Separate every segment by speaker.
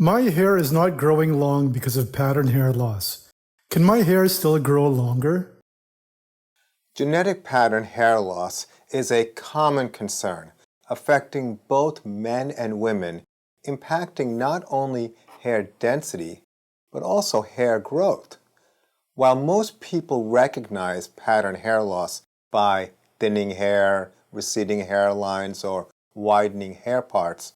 Speaker 1: My hair is not growing long because of pattern hair loss. Can my hair still grow longer?
Speaker 2: Genetic pattern hair loss is a common concern affecting both men and women, impacting not only hair density, but also hair growth. While most people recognize pattern hair loss by thinning hair, receding hairlines, or widening hair parts,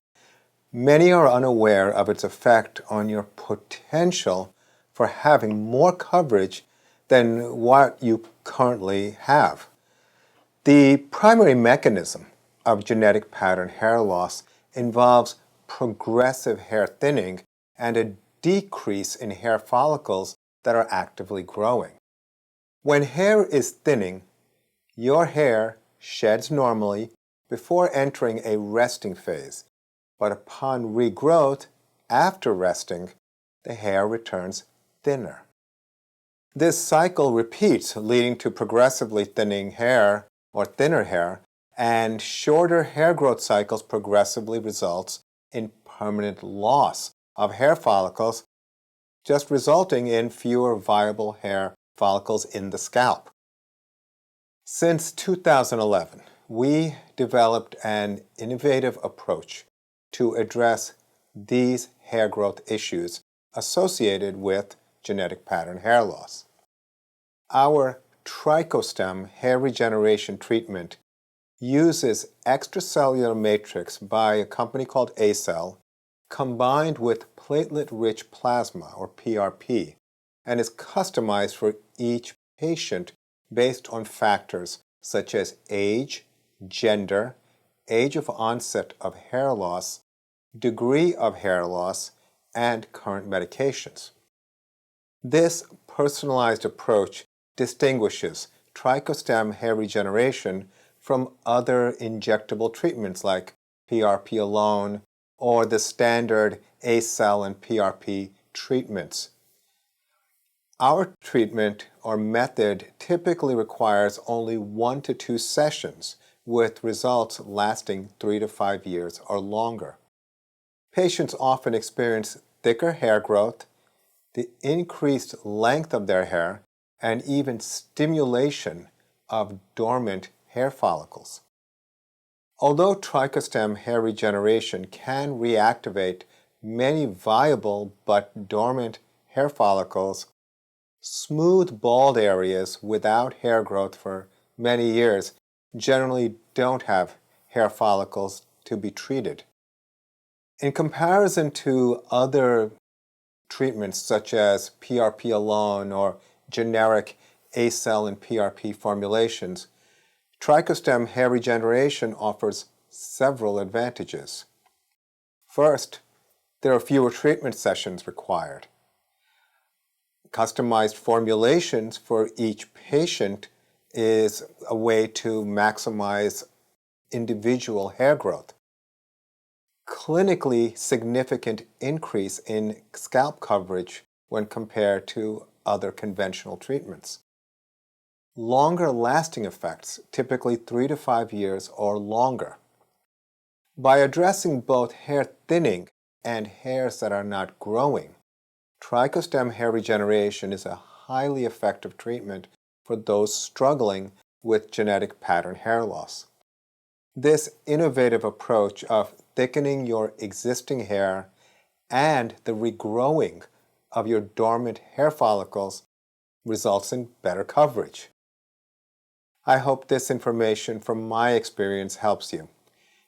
Speaker 2: many are unaware of its effect on your potential for having more coverage than what you currently have. The primary mechanism of genetic pattern hair loss involves progressive hair thinning and a decrease in hair follicles that are actively growing. When hair is thinning, your hair sheds normally before entering a resting phase, but upon regrowth, after resting, the hair returns thinner. This cycle repeats, leading to progressively thinning hair or thinner hair, and shorter hair growth cycles progressively results in permanent loss of hair follicles, just resulting in fewer viable hair follicles in the scalp. Since 2011, we developed an innovative approach to address these hair growth issues associated with genetic pattern hair loss. Our TrichoStem hair regeneration treatment uses extracellular matrix by a company called ACell combined with platelet-rich plasma, or PRP, and is customized for each patient based on factors such as age, gender, age of onset of hair loss, degree of hair loss, and current medications. This personalized approach distinguishes TrichoStem hair regeneration from other injectable treatments like PRP alone or the standard ACell and PRP treatments. Our treatment or method typically requires only 1 to 2 sessions, with results lasting 3 to 5 years or longer. Patients often experience thicker hair growth, the increased length of their hair, and even stimulation of dormant hair follicles. Although TrichoStem hair regeneration can reactivate many viable but dormant hair follicles, smooth bald areas without hair growth for many years generally don't have hair follicles to be treated. In comparison to other treatments such as PRP alone or generic ACell and PRP formulations, TrichoStem hair regeneration offers several advantages. First, there are fewer treatment sessions required. Customized formulations for each patient is a way to maximize individual hair growth. Clinically significant increase in scalp coverage when compared to other conventional treatments. Longer lasting effects, typically 3 to 5 years or longer. By addressing both hair thinning and hairs that are not growing, TrichoStem hair regeneration is a highly effective treatment for those struggling with genetic pattern hair loss. This innovative approach of thickening your existing hair and the regrowing of your dormant hair follicles results in better coverage. I hope this information from my experience helps you.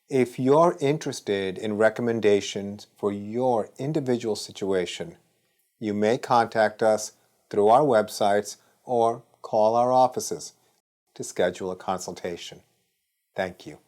Speaker 2: If you're interested in recommendations for your individual situation, you may contact us through our websites or call our offices to schedule a consultation. Thank you.